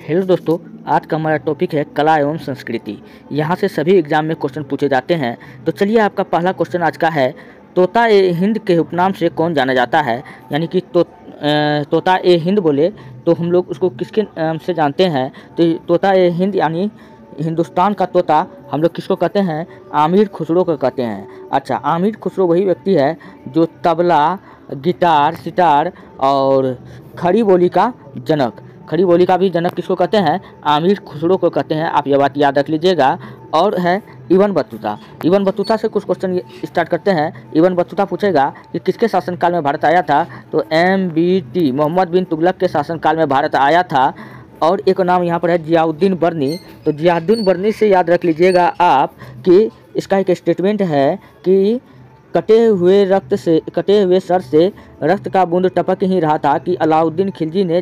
Hello दोस्तों, आज का हमारा टॉपिक है कला एवं संस्कृति। यहाँ से सभी एग्जाम में क्वेश्चन पूछे जाते हैं। तो चलिए, आपका पहला क्वेश्चन आज का है, तोता ए हिंद के उपनाम से कौन जाना जाता है। यानी कि तोता ए हिंद बोले तो हम लोग उसको किसके नाम से जानते हैं। तो तोता ए हिंद यानी हिंदुस्तान का तोता हम लोग किसको कहते हैं, आमिर खुसरो को कहते हैं। अच्छा, आमिर खुसरो वही व्यक्ति है जो तबला, गिटार, सितार और खड़ी बोली का जनक, खड़ी बोली का भी जनक किसको कहते हैं, आमिर खुसरो को कहते हैं। आप ये बात याद रख लीजिएगा। और है इब्न बतूता। इब्न बतूता से कुछ क्वेश्चन स्टार्ट करते हैं। इब्न बतूता पूछेगा कि किसके शासनकाल में भारत आया था। तो MBT मोहम्मद बिन तुगलक के शासनकाल में भारत आया था। और एक नाम यहाँ पर है जियाउद्दीन बर्नी। तो जियाउद्दीन बर्नी से याद रख लीजिएगा आप कि इसका एक स्टेटमेंट है कि कटे हुए सर से रक्त का बूंद टपक ही रहा था कि अलाउद्दीन खिलजी ने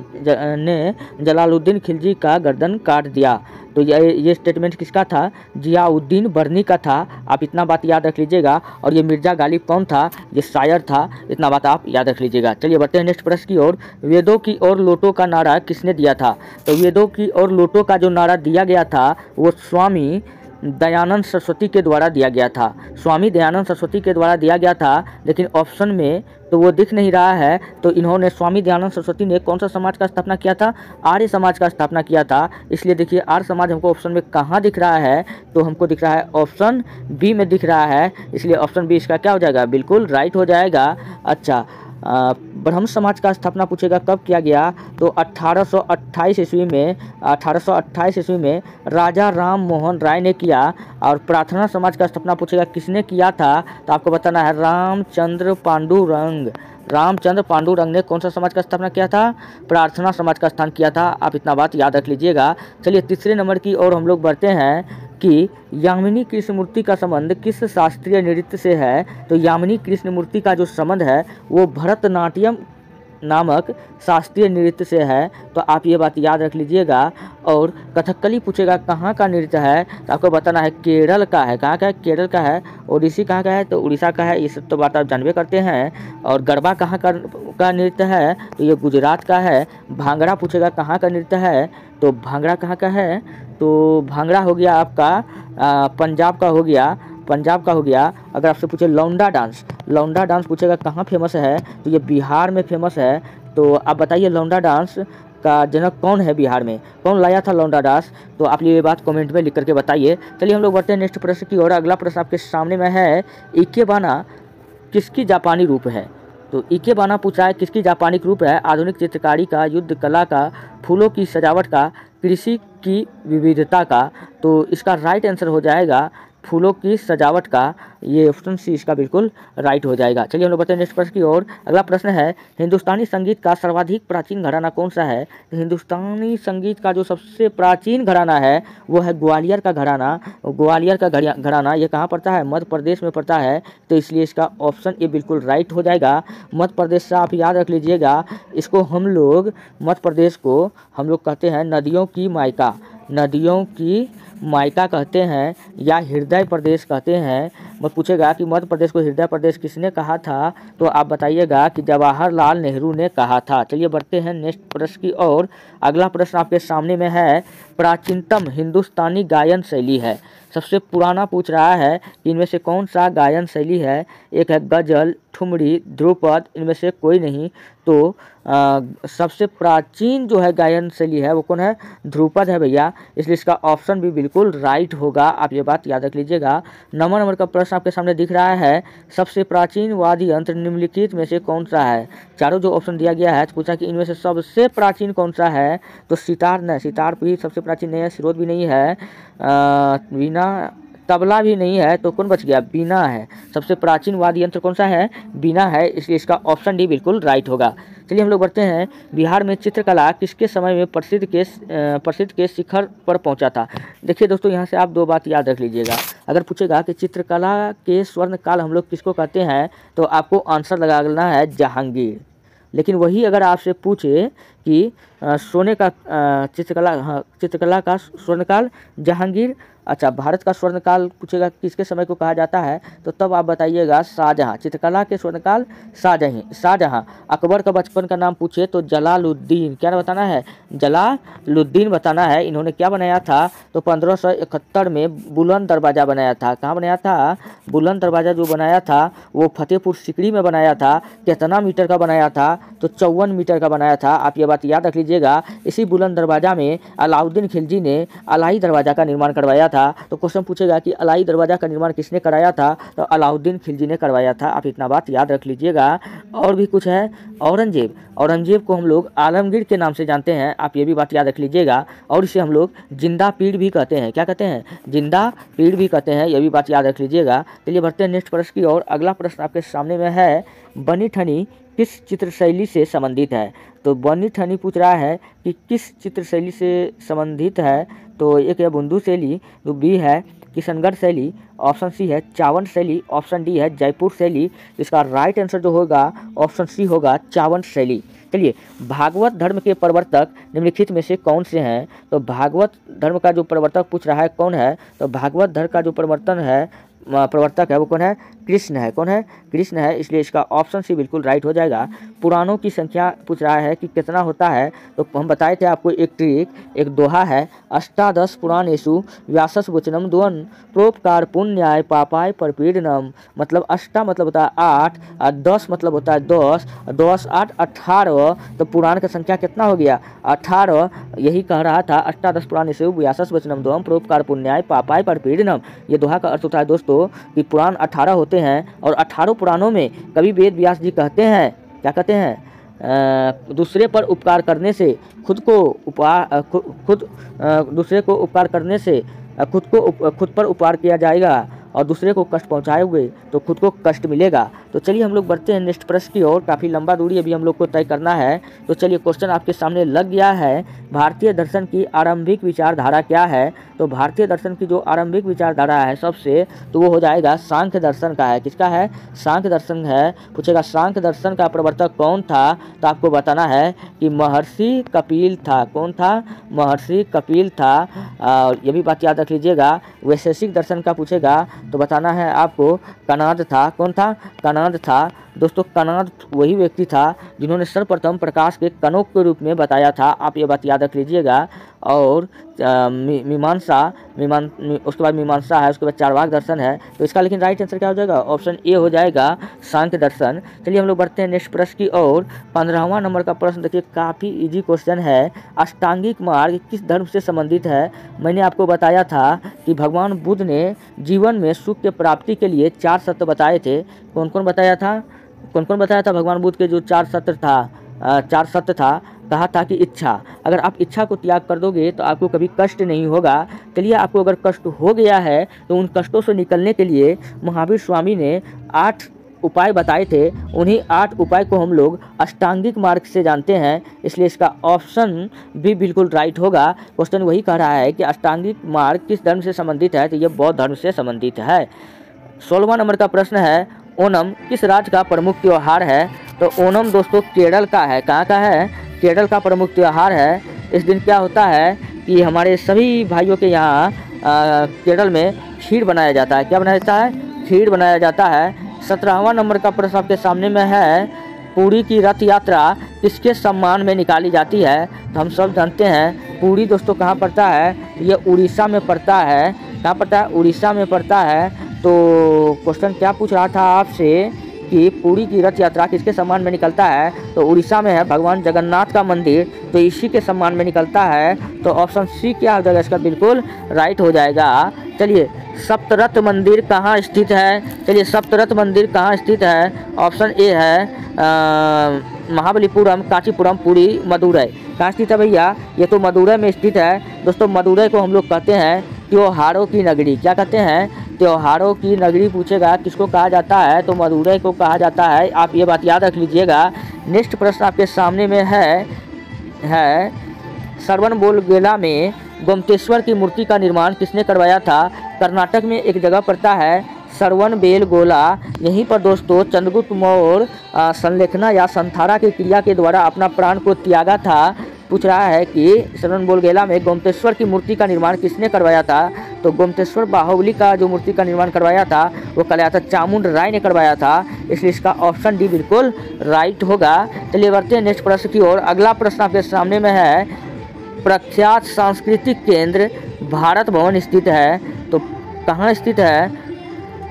जलालुद्दीन खिलजी का गर्दन काट दिया। तो ये स्टेटमेंट किसका था, जियाउद्दीन बर्नी का था। आप इतना बात याद रख लीजिएगा। और ये मिर्ज़ा गालिब कौन था, ये शायर था। इतना बात आप याद रख लीजिएगा। चलिए बढ़ते हैं नेक्स्ट प्रश्न की ओर। वेदों की ओर लोटो का नारा किसने दिया था। तो वेदों की ओर लोटो का जो नारा दिया गया था वो स्वामी दयानंद सरस्वती के द्वारा दिया गया था। स्वामी दयानंद सरस्वती के द्वारा दिया गया था। लेकिन ऑप्शन में तो वो दिख नहीं रहा है। तो इन्होंने, स्वामी दयानंद सरस्वती ने कौन सा समाज का स्थापना किया था, आर्य समाज का स्थापना किया था। इसलिए देखिए, आर्य समाज हमको ऑप्शन में कहाँ दिख रहा है, तो हमको दिख रहा है ऑप्शन बी में दिख रहा है। इसलिए ऑप्शन बी इसका क्या हो जाएगा, बिल्कुल राइट हो जाएगा। अच्छा, ब्रह्म समाज का स्थापना पूछेगा कब किया गया। तो 1828 ईस्वी में राजा राम मोहन राय ने किया। और प्रार्थना समाज का स्थापना पूछेगा किसने किया था। तो आपको बताना है रामचंद्र पांडुरंग ने कौन सा समाज का स्थापना किया था, प्रार्थना समाज का स्थान किया था। आप इतना बात याद रख लीजिएगा। चलिए तीसरे नंबर की ओर हम लोग बढ़ते हैं कि यामिनी कृष्णमूर्ति का संबंध किस शास्त्रीय नृत्य से है। तो यामिनी कृष्णमूर्ति का जो संबंध है वो भरतनाट्यम नामक शास्त्रीय नृत्य से है। तो आप ये बात याद रख लीजिएगा। और कथकली पूछेगा कहाँ का नृत्य है। तो आपको बताना है केरल का है। कहाँ का है, केरल का है। ओडिसी कहाँ का है, तो उड़ीसा का है। ये सब तो बात आप जानबे करते हैं। और गरबा कहाँ का नृत्य है, तो ये गुजरात का है। भांगड़ा पूछेगा कहाँ का नृत्य है। तो भांगड़ा कहाँ का है, तो भांगड़ा हो गया आपका पंजाब का हो गया। अगर आपसे पूछे लौंडा डांस पूछेगा कहाँ फेमस है, तो ये बिहार में फेमस है। तो आप बताइए लौंडा डांस का जनक कौन है, बिहार में कौन लाया था लौंडा डांस। तो आप ये बात कमेंट में लिख करके बताइए। चलिए हम लोग बढ़ते हैं नेक्स्ट प्रश्न की ओर। अगला प्रश्न आपके सामने में है, इकेबाना किसकी जापानी रूप है। तो इकेबाना पूछा है किसकी जापानी रूप है। आधुनिक चित्रकारी का, युद्ध कला का, फूलों की सजावट का, कृषि की विविधता का। तो इसका राइट आंसर हो जाएगा फूलों की सजावट का। ये ऑप्शन सी इसका बिल्कुल राइट हो जाएगा। चलिए हम लोग बढ़ते हैं नेक्स्ट प्रश्न की ओर। अगला प्रश्न है, हिंदुस्तानी संगीत का सर्वाधिक प्राचीन घराना कौन सा है। तो हिंदुस्तानी संगीत का जो सबसे प्राचीन घराना है वो है ग्वालियर का घराना। ग्वालियर का घराना ये कहाँ पड़ता है, मध्य प्रदेश में पड़ता है। तो इसलिए इसका ऑप्शन ए बिल्कुल राइट हो जाएगा। मध्य प्रदेश से आप याद रख लीजिएगा। इसको हम लोग, मध्य प्रदेश को हम लोग कहते हैं नदियों की मायका कहते हैं, या हृदय प्रदेश कहते हैं। मैं पूछेगा कि मध्य प्रदेश को हृदय प्रदेश किसने कहा था, तो आप बताइएगा कि जवाहरलाल नेहरू ने कहा था। चलिए बढ़ते हैं नेक्स्ट प्रश्न की ओर। अगला प्रश्न आपके सामने में है, प्राचीनतम हिंदुस्तानी गायन शैली है। सबसे पुराना पूछ रहा है कि इनमें से कौन सा गायन शैली है। एक है गजल, ठुमरी, ध्रुपद, इनमें से कोई नहीं। तो सबसे प्राचीन जो है गायन शैली है वो कौन है, ध्रुपद है भैया। इसलिए इसका ऑप्शन भी बिल्कुल राइट होगा। आप ये बात याद रख लीजिएगा। नंबर का प्रश्न आपके सामने दिख रहा है, सबसे प्राचीन वाद्य यंत्र निम्नलिखित में से कौन सा है। चारों जो ऑप्शन दिया गया है, तो पूछा कि इनमें से सबसे प्राचीन कौन सा है। तो सितार भी सबसे प्राचीन नहीं है, सिरोद भी नहीं है, वीणा, तबला भी नहीं है। तो कौन बच गया, बीना है। सबसे प्राचीन वाद्य यंत्र कौन सा है, बीना है। इसलिए इसका ऑप्शन डी बिल्कुल राइट होगा। चलिए हम लोग बढ़ते हैं, बिहार में चित्रकला किसके समय में प्रसिद्ध के शिखर पर पहुंचा था। देखिए दोस्तों, यहाँ से आप दो बात याद रख लीजिएगा। अगर पूछेगा कि चित्रकला के स्वर्ण काल हम लोग किसको कहते हैं, तो आपको आंसर लगाना है जहांगीर। लेकिन वही अगर आपसे पूछे कि चित्रकला का स्वर्णकाल जहांगीर अच्छा, भारत का स्वर्णकाल पूछेगा किसके समय को कहा जाता है, तो तब आप बताइएगा शाहजहाँ। चित्रकला के स्वर्णकाल शाहजहाँ। अकबर का बचपन का नाम पूछे तो जलालुद्दीन, क्या बताना है, जलालुद्दीन बताना है। इन्होंने क्या बनाया था, तो 1571 में बुलंद दरवाज़ा बनाया था। कहाँ बनाया था, बुलंद दरवाज़ा जो बनाया था वो फतेहपुर सीकरी में बनाया था। कितना मीटर का बनाया था, तो 54 मीटर का बनाया था। आप ये बात याद रख लीजिएगा। इसी बुलंद दरवाज़ा में अलाउद्दीन खिलजी ने अलाई दरवाज़ा का निर्माण करवाया था। तो क्वेश्चन पूछेगा कि अलाई दरवाज़ा का निर्माण किसने कराया था, तो अलाउद्दीन खिलजी ने करवाया था। आप इतना बात याद रख लीजिएगा। और भी कुछ है, औरंगजेब को हम लोग आलमगीर के नाम से जानते हैं। आप ये भी बात याद रख लीजिएगा। और इसे हम लोग जिंदा पीढ़ भी कहते हैं। क्या कहते हैं, जिंदा पीढ़ भी कहते हैं। ये भी बात याद रख लीजिएगा। चलिए बढ़ते हैं नेक्स्ट प्रश्न की ओर। अगला प्रश्न आपके सामने में है, बनी ठनी किस चित्रशैली से संबंधित है। तो बनी ठनी पूछ रहा है कि किस चित्रशैली से संबंधित है। तो एक है बुंदू शैली, तो बी है किशनगढ़ शैली, ऑप्शन सी है चावन शैली, ऑप्शन डी है जयपुर शैली। इसका राइट आंसर जो होगा ऑप्शन सी होगा चावन शैली। चलिए, भागवत धर्म के प्रवर्तक निम्नलिखित में से कौन से हैं। तो भागवत धर्म का जो प्रवर्तक पूछ रहा है कौन है, तो भागवत धर्म का जो प्रवर्तक है वो कौन है, कृष्ण है। कौन है, कृष्ण है। इसलिए इसका ऑप्शन सी बिल्कुल राइट हो जाएगा। पुराणों की संख्या पूछ रहा है कि कितना होता है, तो हम बताए थे आपको एक ट्रिक, एक दोहा है, अष्टादश पुराणेषु व्यासस वचनम द्वन प्रोपकार पुण्याय पापाय परपीडनम। मतलब अष्टा मतलब होता है 8 और 10 मतलब होता है 10, 10 8 18। तो पुराण का संख्या कितना हो गया, 18। यही कह रहा था, अष्टादश पुराणेषु व्यासस वचनम द्वन प्रोपकार पुण्याय पापाय परपीडनम। ये दोहा का अर्थ होता है दोस्तों कि पुराण 18 होते हैं और 18 पुराणों में कवि वेद व्यास जी कहते हैं, क्या कहते हैं, दूसरे पर उपकार करने से खुद पर उपकार किया जाएगा और दूसरे को कष्ट पहुंचाए हुए तो खुद को कष्ट मिलेगा। तो चलिए हम लोग बढ़ते हैं नेक्स्ट प्रश्न की ओर। काफ़ी लंबा दूरी अभी हम लोग को तय करना है। तो चलिए क्वेश्चन आपके सामने लग गया है। भारतीय दर्शन की आरंभिक विचारधारा क्या है। तो भारतीय दर्शन की जो आरंभिक विचारधारा है सबसे, तो वो हो जाएगा सांख्य दर्शन का है। किसका है, सांख्य दर्शन है। पूछेगा सांख्य दर्शन का प्रवर्तक कौन था, तो आपको बताना है कि महर्षि कपिल था। कौन था, महर्षि कपिल था। और ये भी बात याद रख लीजिएगा। वैशेषिक दर्शन का पूछेगा तो बताना है आपको कणाद था। कौन था, कणाद था। दोस्तों कणाद वही व्यक्ति था जिन्होंने सर्वप्रथम प्रकाश के कणों के रूप में बताया था। आप ये बात याद रख लीजिएगा। और उसके बाद मीमांसा है, उसके बाद चारवाक दर्शन है। तो इसका लेकिन राइट आंसर क्या हो जाएगा, ऑप्शन ए हो जाएगा, सांख्य दर्शन। चलिए हम लोग बढ़ते हैं नेक्स्ट प्रश्न की ओर। 15वां नंबर का प्रश्न देखिए, काफ़ी इजी क्वेश्चन है। अष्टांगिक मार्ग किस धर्म से संबंधित है। मैंने आपको बताया था कि भगवान बुद्ध ने जीवन में सुख के प्राप्ति के लिए 4 सत्य बताए थे। कौन कौन बताया था भगवान बुद्ध के जो 4 सत्य था। कहा था कि इच्छा, अगर आप इच्छा को त्याग कर दोगे तो आपको कभी कष्ट नहीं होगा। चलिए आपको अगर कष्ट हो गया है तो उन कष्टों से निकलने के लिए महावीर स्वामी ने 8 उपाय बताए थे। उन्हीं 8 उपाय को हम लोग अष्टांगिक मार्ग से जानते हैं। इसलिए इसका ऑप्शन भी बिल्कुल राइट होगा। क्वेश्चन वही कह रहा है कि अष्टांगिक मार्ग किस धर्म से संबंधित है, तो ये बौद्ध धर्म से संबंधित है। 16वां नंबर का प्रश्न है, ओणम किस राज्य का प्रमुख त्यौहार है। तो ओणम दोस्तों केरल का है। कहाँ का है, केरल का प्रमुख त्यौहार है। इस दिन क्या होता है कि हमारे सभी भाइयों के यहाँ केरल में खीर बनाया जाता है। क्या बनाया जाता है, खीर बनाया जाता है। 17वां नंबर का प्रश्न आपके सामने में है, पुरी की रथ यात्रा किसके सम्मान में निकाली जाती है। तो हम सब जानते हैं पुरी दोस्तों कहाँ पड़ता है, ये उड़ीसा में पड़ता है। कहाँ पड़ता है, उड़ीसा में पड़ता है। तो क्वेश्चन क्या पूछ रहा था आपसे कि पुरी की रथ यात्रा किसके सम्मान में निकलता है। तो उड़ीसा में है भगवान जगन्नाथ का मंदिर, तो इसी के सम्मान में निकलता है। तो ऑप्शन सी क्या हो जाएगा, इसका बिल्कुल राइट हो जाएगा। चलिए सप्तरथ मंदिर कहाँ स्थित है। चलिए सप्तरथ मंदिर कहाँ स्थित है, ऑप्शन ए है महाबलीपुरम, कांचीपुरम, पुरी, मदुरई। कहाँ स्थित है भैया, ये तो मदुरई में स्थित है। दोस्तों मदुरई को हम लोग कहते हैं त्योहारों की नगरी। क्या कहते हैं, त्योहारों की नगरी। पूछेगा किसको कहा जाता है, तो मदुरई को कहा जाता है। आप ये बात याद रख लीजिएगा। नेक्स्ट प्रश्न आपके सामने में है श्रवणबेलगोला में गोमतेश्वर की मूर्ति का निर्माण किसने करवाया था। कर्नाटक में एक जगह पड़ता है श्रवणबेलगोला। यहीं पर दोस्तों चंद्रगुप्त मौर्य संलेखना या संथारा की क्रिया के द्वारा अपना प्राण को त्यागा था। पूछ रहा है कि श्रवणबेलगोला में गोमतेश्वर की मूर्ति का निर्माण किसने करवाया था। तो गोमतेश्वर बाहुबली का जो मूर्ति का निर्माण करवाया था वो करवाया था चामुंड राय ने करवाया था, इसलिए इसका ऑप्शन डी बिल्कुल राइट होगा। चलिए बढ़ते हैं नेक्स्ट प्रश्न की ओर। अगला प्रश्न आपके सामने में है, प्रख्यात सांस्कृतिक केंद्र भारत भवन स्थित है, तो कहाँ स्थित है?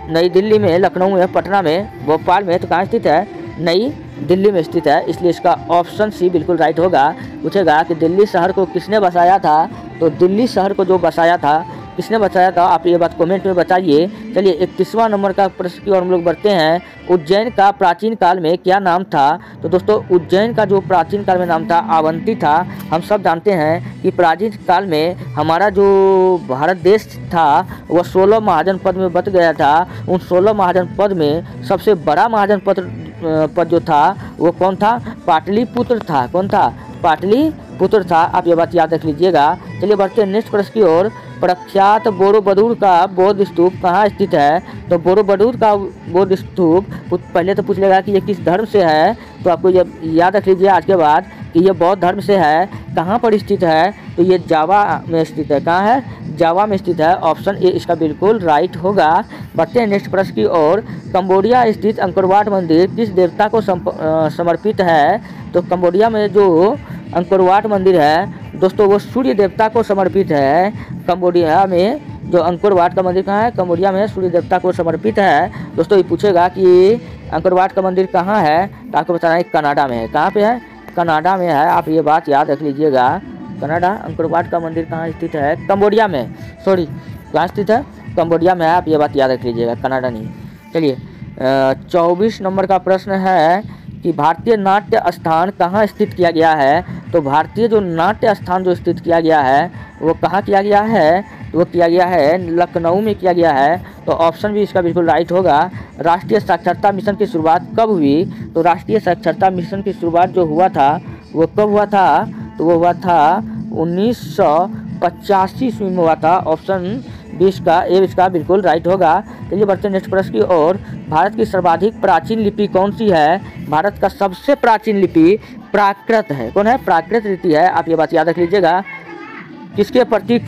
नई दिल्ली में, लखनऊ में, पटना में, भोपाल में, तो कहाँ स्थित है? नई दिल्ली में स्थित है, इसलिए इसका ऑप्शन सी बिल्कुल राइट होगा। पूछेगा कि दिल्ली शहर को किसने बसाया था, तो दिल्ली शहर को जो बसाया था, किसने बसाया था, आप ये बात कमेंट में बताइए। चलिए 31वां नंबर का प्रश्न की ओर हम लोग बढ़ते हैं। उज्जैन का प्राचीन काल में क्या नाम था? तो दोस्तों उज्जैन का जो प्राचीन काल में नाम था अवंती था। हम सब जानते हैं कि प्राचीन काल में हमारा जो भारत देश था वह 16 महाजनपद में बट गया था। उन 16 महाजनपद में सबसे बड़ा महाजनपद जो था वो कौन था? पाटलिपुत्र था। कौन था? पाटलिपुत्र था। आप ये बात याद रख लीजिएगा। चलिए बढ़ते हैं नेक्स्ट प्रश्न की ओर। प्रख्यात बोरोबुदुर का बौद्ध स्तूप कहाँ स्थित है? तो बोरोबुदुर का बौद्ध स्तूप पहले तो पूछ लेगा कि ये किस धर्म से है, तो आपको ये याद रख लीजिए आज के बाद कि ये बौद्ध धर्म से है। कहाँ पर स्थित है? तो ये जावा में स्थित है। कहाँ है? जावा में स्थित है। ऑप्शन ए इसका बिल्कुल राइट होगा। बढ़ते हैं नेक्स्ट प्रश्न की ओर। कंबोडिया स्थित अंकोरवाट मंदिर किस देवता को समर्पित है? तो कंबोडिया में जो अंकोरवाट मंदिर है दोस्तों वो सूर्य देवता को समर्पित है। कंबोडिया में जो अंकोरवाट का मंदिर कहाँ है? कंबोडिया में सूर्य देवता को समर्पित है। दोस्तों ये पूछेगा कि अंकोरवाट का मंदिर कहाँ है, तो आपको बताना है कनाडा में है। कहाँ पे है? कनाडा में है। आप ये बात याद रख लीजिएगा। कनाडा अंकोरवाट का मंदिर कहाँ स्थित है? कंबोडिया में, सॉरी कहाँ स्थित है? कंबोडिया में है। आप ये बात याद रख लीजिएगा, कनाडा नहीं। चलिए 24 नंबर का प्रश्न है कि भारतीय नाट्य स्थान कहाँ स्थित किया गया है? तो भारतीय जो नाट्य स्थान जो स्थित किया गया है वो कहाँ किया गया है? वो किया गया है लखनऊ में किया गया है। तो ऑप्शन भी इसका बिल्कुल राइट होगा। राष्ट्रीय साक्षरता मिशन की शुरुआत कब हुई? तो राष्ट्रीय साक्षरता मिशन की शुरुआत जो हुआ था वो कब हुआ था? तो वो हुआ था 1985 ईस्वी में हुआ था। ऑप्शन 20 का ए इसका बिल्कुल राइट होगा। चलिए बढ़ते हैं नेक्स्ट प्रश्न की ओर। भारत की सर्वाधिक प्राचीन लिपि कौन सी है? भारत का सबसे प्राचीन लिपि प्राकृत है। कौन है? प्राकृत लिपि है। आप ये बात याद रख लीजिएगा। किसके प्रतीक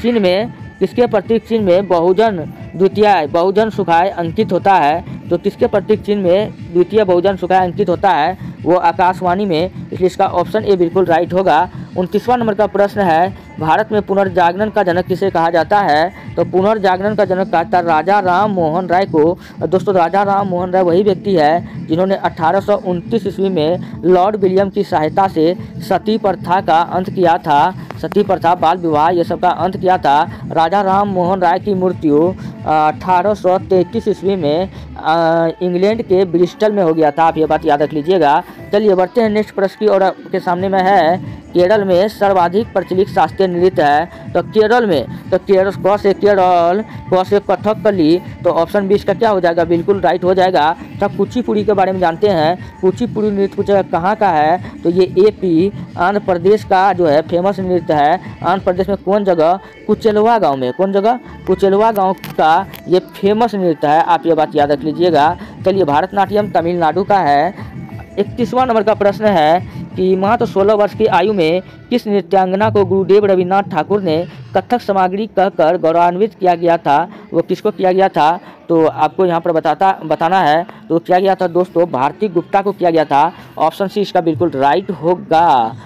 चिन्ह में बहुजन द्वितीय बहुजन सुखाय अंकित होता है? तो किसके प्रतीक चिन्ह में द्वितीय बहुजन सुखाय अंकित होता है? वो आकाशवाणी में, इसलिए इसका ऑप्शन ए बिल्कुल राइट होगा। 29वां नंबर का प्रश्न है, भारत में पुनर्जागरण का जनक किसे कहा जाता है? तो पुनर्जागरण का जनक कहता है राजा राम मोहन राय को। दोस्तों राजा राम मोहन राय वही व्यक्ति है जिन्होंने 1829 ईस्वी में लॉर्ड विलियम की सहायता से सती प्रथा का अंत किया था। सती प्रथा, बाल विवाह, ये सब का अंत किया था। राजा राम मोहन राय की मृत्यु 1833 ईस्वी में इंग्लैंड के ब्रिस्टल में हो गया था। आप ये बात याद रख लीजिएगा। चलिए बढ़ते हैं नेक्स्ट प्रश्न की और आपके सामने में है, केरल में सर्वाधिक प्रचलित शास्त्रीय नृत्य है। तो केरल में, तो केरल क से कथकली, तो ऑप्शन 20 का क्या हो जाएगा? बिल्कुल राइट हो जाएगा। तब कुचिपुड़ी के बारे में जानते हैं। कुचिपुड़ी नृत्य पूछेगा कहाँ का है? तो ये एपी आंध्र प्रदेश का जो है फेमस नृत्य है। आंध्र प्रदेश में कौन जगह? कुचेलवा गाँव में। कौन जगह? कुचेलवा गाँव का ये फेमस नृत्य है। आप ये बात याद रख लीजिएगा। चलिए भारतनाट्यम तमिलनाडु का है। 31वां नंबर का प्रश्न है कि मात्र 16 वर्ष की आयु में किस नृत्यांगना को गुरुदेव रविन्द्रनाथ ठाकुर ने कथक सामग्री कहकर गौरवान्वित किया गया था? वो किसको किया गया था? तो आपको यहाँ पर बताना है। तो किया गया था दोस्तों भारती गुप्ता को किया गया था। ऑप्शन सी इसका बिल्कुल राइट होगा।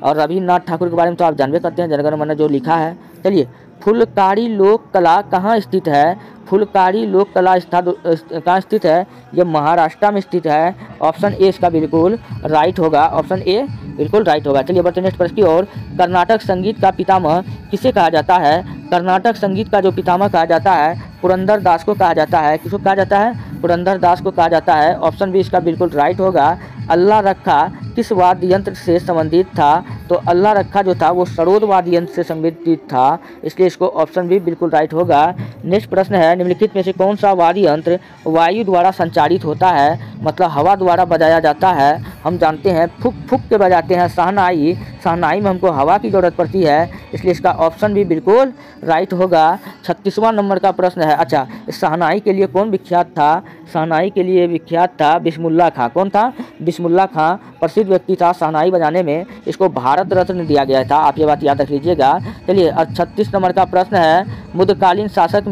और रविन्द्रनाथ ठाकुर के बारे में तो आप जानबे करते हैं, जनगण मन जो लिखा है। चलिए फुलकारी लोक कला कहाँ स्थित है? फुलकारी लोक कला कहाँ स्थित है? ये महाराष्ट्र में स्थित है। ऑप्शन ए इसका बिल्कुल राइट होगा। ऑप्शन ए बिल्कुल राइट होगा। चलिए बढ़ते नेक्स्ट प्रश्न की ओर। कर्नाटक संगीत का पितामह किसे कहा जाता है? कर्नाटक संगीत का जो पितामह कहा जाता है पुरंदर दास को कहा जाता है। किसको कहा जाता है? पुरंदर दास को कहा जाता है। ऑप्शन बी इसका बिल्कुल राइट होगा। अल्लाह रखा किस वाद्य यंत्र से संबंधित था? तो अल्लाह रखा जो था वो सरोद वाद्य यंत्र से संबंधित था, इसलिए इसको ऑप्शन बी बिल्कुल राइट होगा। नेक्स्ट प्रश्न है, निम्नलिखित में से कौन सा वाद्य यंत्र वायु द्वारा संचालित होता है? मतलब हवा द्वारा बजाया जाता है। हम जानते हैं फूक फूक के बजाते हैं शहनाई, शहनाई में हमको हवा की ज़रूरत पड़ती है, इसलिए इसका ऑप्शन भी बिल्कुल राइट होगा। 36वां नंबर का प्रश्न है, अच्छा शहनाई के लिए कौन विख्यात था? शहनाई के लिए विख्यात था बिस्मिल्लाह खां। कौन था? बिस्मिल्लाह खां। प्रसिद्ध व्यक्ति था शहनाई बजाने में, इसको भारत रत्न दिया गया था। आप ये बात याद रख लीजिएगा। चलिए 36 नंबर का प्रश्न है, मध्यकालीन शासक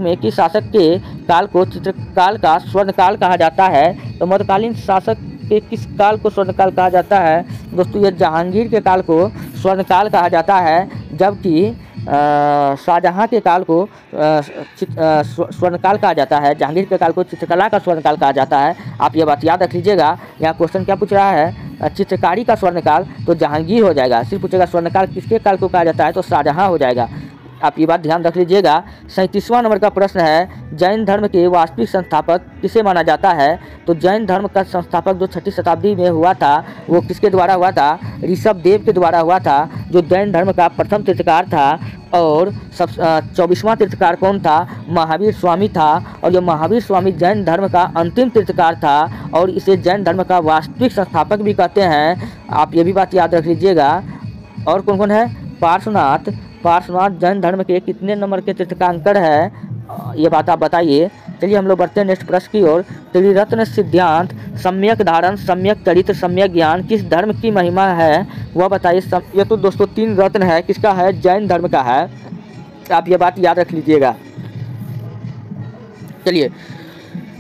में किस शासक के काल को चित्रकाल का स्वर्णकाल कहा जाता है? तो मध्यकालीन शासक के किस काल को स्वर्णकाल कहा जाता है? दोस्तों ये जहांगीर के काल को स्वर्णकाल कहा जाता है, जबकि शाहजहाँ के काल को स्वर्णकाल कहा जाता है। जहांगीर के काल को चित्रकला का स्वर्णकाल कहा जाता है। आप ये बात याद रख लीजिएगा। यहाँ क्वेश्चन क्या पूछ रहा है? चित्रकारी का स्वर्णकाल तो जहांगीर हो जाएगा। सिर्फ पूछेगा स्वर्णकाल किसके काल को कहा जाता है, तो शाहजहाँ हो जाएगा। आप ये बात ध्यान रख लीजिएगा। 37वां नंबर का प्रश्न है, जैन धर्म के वास्तविक संस्थापक किसे माना जाता है? तो जैन धर्म का संस्थापक जो 6ठी शताब्दी में हुआ था वो किसके द्वारा हुआ था? ऋषभदेव के द्वारा हुआ था, जो जैन धर्म का प्रथम तीर्थकार था। और 24वां तीर्थकार कौन था? महावीर स्वामी था। और जो महावीर स्वामी जैन धर्म का अंतिम तीर्थकार था और इसे जैन धर्म का वास्तविक संस्थापक भी कहते हैं। आप ये भी बात याद रख लीजिएगा। और कौन कौन है? पार्श्वनाथ जैन धर्म के कितने नंबर के तीर्थंकर है, ये बात आप बताइए। चलिए हम लोग बढ़ते हैं नेक्स्ट प्रश्न की ओर। त्रिरत्न सिद्धांत, सम्यक धारण, सम्यक चरित्र, सम्यक ज्ञान किस धर्म की महिमा है वह बताइए। ये तो दोस्तों 3 रत्न है, किसका है? जैन धर्म का है। आप ये बात याद रख लीजिएगा। चलिए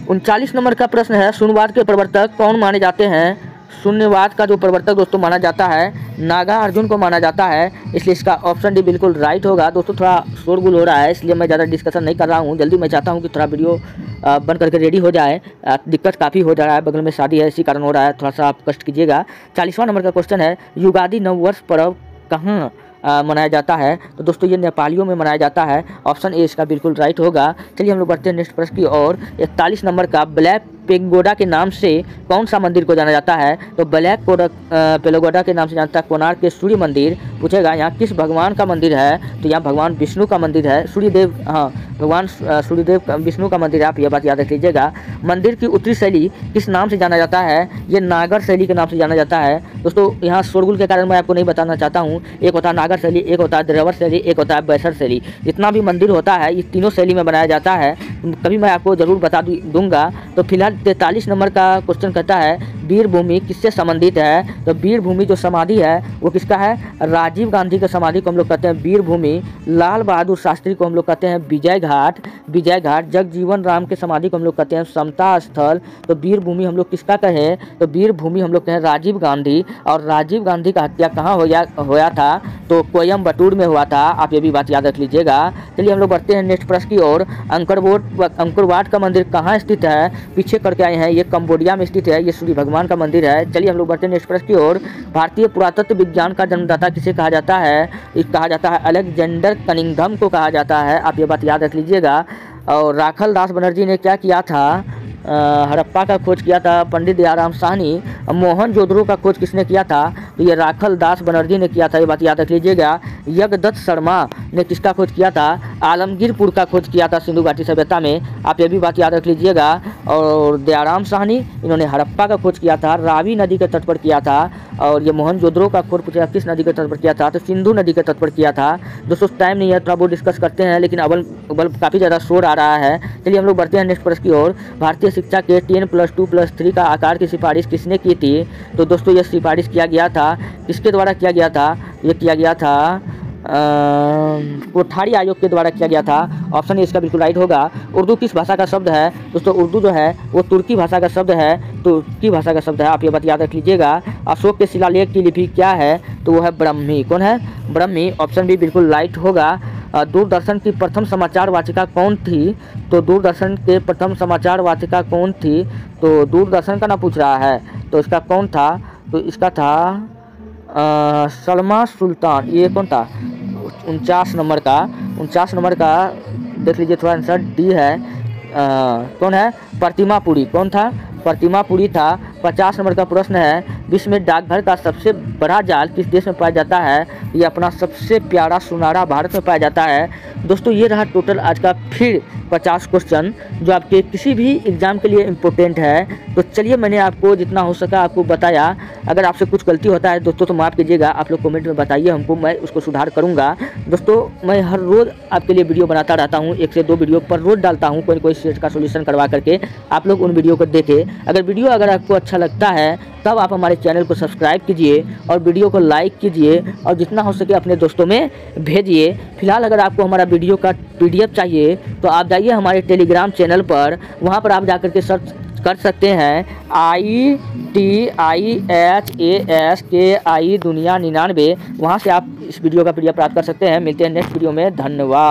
39 नंबर का प्रश्न है, शून्यवाद के प्रवर्तक कौन माने जाते हैं? शून्यवाद का जो प्रवर्तक दोस्तों माना जाता है नागार्जुन को माना जाता है, इसलिए इसका ऑप्शन डी बिल्कुल राइट होगा। दोस्तों थोड़ा शोरगुल हो रहा है, इसलिए मैं ज़्यादा डिस्कशन नहीं कर रहा हूँ। जल्दी मैं चाहता हूँ कि थोड़ा वीडियो बन करके रेडी हो जाए। दिक्कत काफ़ी हो जा रहा है, बगल में शादी है, इसी कारण हो रहा है, थोड़ा सा आप कष्ट कीजिएगा। 40वां नंबर का क्वेश्चन है, युगादि नववर्ष पर्व कहाँ मनाया जाता है? तो दोस्तों ये नेपालियों में मनाया जाता है। ऑप्शन ए इसका बिल्कुल राइट होगा। चलिए हम लोग बढ़ते हैं नेक्स्ट प्रश्न की ओर। 41 नंबर का, ब्लैक पेगोडा के नाम से कौन सा मंदिर को जाना जाता है? तो ब्लैक पेगोडा के नाम से जानता है कोणार्क के सूर्य मंदिर। पूछेगा यहाँ किस भगवान का मंदिर है? तो यहाँ भगवान विष्णु का मंदिर है। सूर्यदेव, हाँ भगवान सूर्यदेव विष्णु का मंदिर है। आप यह बात याद रख लीजिएगा। मंदिर की उत्तरी शैली किस नाम से जाना जाता है? ये नागर शैली के नाम से जाना जाता है। दोस्तों यहाँ शोरगुल के कारण मैं आपको नहीं बताना चाहता हूँ। एक होता है नागर शैली, एक होता है द्रविड़ शैली, एक होता है बैसर शैली। जितना भी मंदिर होता है ये तीनों शैली में बनाया जाता है। कभी मैं आपको ज़रूर बता दूंगा। तो फिलहाल 43 नंबर का क्वेश्चन कहता है, वीर भूमि किससे संबंधित है? तो वीर भूमि जो समाधि है वो किसका है? राजीव गांधी के समाधि को हम लोग कहते हैं वीर भूमि। लाल बहादुर शास्त्री को हम लोग कहते हैं विजय घाट। जगजीवन राम के समाधि को हम लोग कहते हैं समता स्थल। तो वीर भूमि हम लोग किसका कहें? तो वीर भूमि हम लोग कहें राजीव गांधी। और राजीव गांधी का हत्या कहाँ होया था? तो कोयम्बटूर में हुआ था। आप ये भी बात याद रख लीजिएगा। चलिए हम लोग बढ़ते हैं नेक्स्ट प्रश्न की ओर। अंकुरवाट का मंदिर कहाँ स्थित है? पीछे करके आए हैं, ये कंबोडिया में स्थित है। ये सूर्य भगवान का मंदिर है। चलिए हम लोग बढ़ते हैं नेक्स्ट प्रश्न की ओर। भारतीय पुरातत्व विज्ञान का जन्मदाता किसे कहा जाता है? कहा जाता है अलेक्जेंडर कनिंघम को कहा जाता है। आप ये बात याद रख लीजिएगा। और राखल दास बनर्जी ने क्या किया था? हड़प्पा का खोज किया था पंडित दयाराम साहनी। मोहनजोदड़ो का खोज किसने किया था? तो ये राखल दास बनर्जी ने किया था। ये बात याद रख लीजिएगा। यज्ञदत्त शर्मा ने किसका खोज किया था? आलमगीरपुर का खोज किया था सिंधु घाटी सभ्यता में। आप ये भी बात याद रख लीजिएगा। और दयाराम साहनी इन्होंने हड़प्पा का खोज किया था, रावी नदी के तट पर किया था। और ये मोहनजोदड़ो का खोज पूछा किस नदी के तट पर किया था? तो सिंधु नदी के तट पर किया था। दोस्तों टाइम नहीं है, थोड़ा बहुत डिस्कस करते हैं, लेकिन अबल काफ़ी ज़्यादा शोर आ रहा है। चलिए हम लोग बढ़ते हैं नेक्स्ट प्रश्न की ओर। भारतीय शिक्षा के 10+2+3 का आकार की सिफारिश किसने की थी? तो दोस्तों ये सिफारिश किया गया था, किसके द्वारा किया गया था? ये किया गया था कोठारी आयोग के द्वारा किया गया था। ऑप्शन ए इसका बिल्कुल राइट होगा। उर्दू किस भाषा का शब्द है? दोस्तों उर्दू जो है वो तुर्की भाषा का शब्द है। तुर्की भाषा का शब्द है। आप ये बात याद रख लीजिएगा। अशोक के शिलालेख की लिपि क्या है? तो वो है ब्रह्मी। कौन है? ब्रह्मी। ऑप्शन बी बिल्कुल राइट होगा। दूरदर्शन की प्रथम समाचार वाचिका कौन थी? तो दूरदर्शन के प्रथम समाचार वाचिका कौन थी? तो दूरदर्शन का ना पूछ रहा है, तो इसका कौन था? तो इसका था सलमा सुल्तान। ये कौन था? 49 नंबर का देख लीजिए, थोड़ा आंसर डी है। कौन है? प्रतिमा पुरी। कौन था? प्रतिमा पुरी था। 50 नंबर का प्रश्न है, विश्व में डाकघर का सबसे बड़ा जाल किस देश में पाया जाता है? ये अपना सबसे प्यारा सुनहरा भारत में पाया जाता है। दोस्तों ये रहा टोटल आज का फिर 50 क्वेश्चन जो आपके किसी भी एग्जाम के लिए इम्पोर्टेंट है। तो चलिए मैंने आपको जितना हो सका आपको बताया। अगर आपसे कुछ गलती होता है दोस्तों तो माफ़ कीजिएगा, आप लोग कमेंट में बताइए हमको, मैं उसको सुधार करूँगा। दोस्तों मैं हर रोज़ आपके लिए वीडियो बनाता रहता हूँ, 1 से 2 वीडियो पर रोज़ डालता हूँ कोई सेट का सोल्यूशन करवा करके। आप लोग उन वीडियो को देखें। अगर वीडियो आपको अच्छा लगता है तब आप हमारे चैनल को सब्सक्राइब कीजिए और वीडियो को लाइक कीजिए और जितना हो सके अपने दोस्तों में भेजिए। फिलहाल अगर आपको हमारा वीडियो का PDF चाहिए तो आप जाइए हमारे टेलीग्राम चैनल पर, वहाँ पर आप जाकर के सर्च कर सकते हैं ITIHASKI दुनिया 99। वहाँ से आप इस वीडियो का PDF प्राप्त कर सकते हैं। मिलते हैं नेक्स्ट वीडियो में, धन्यवाद।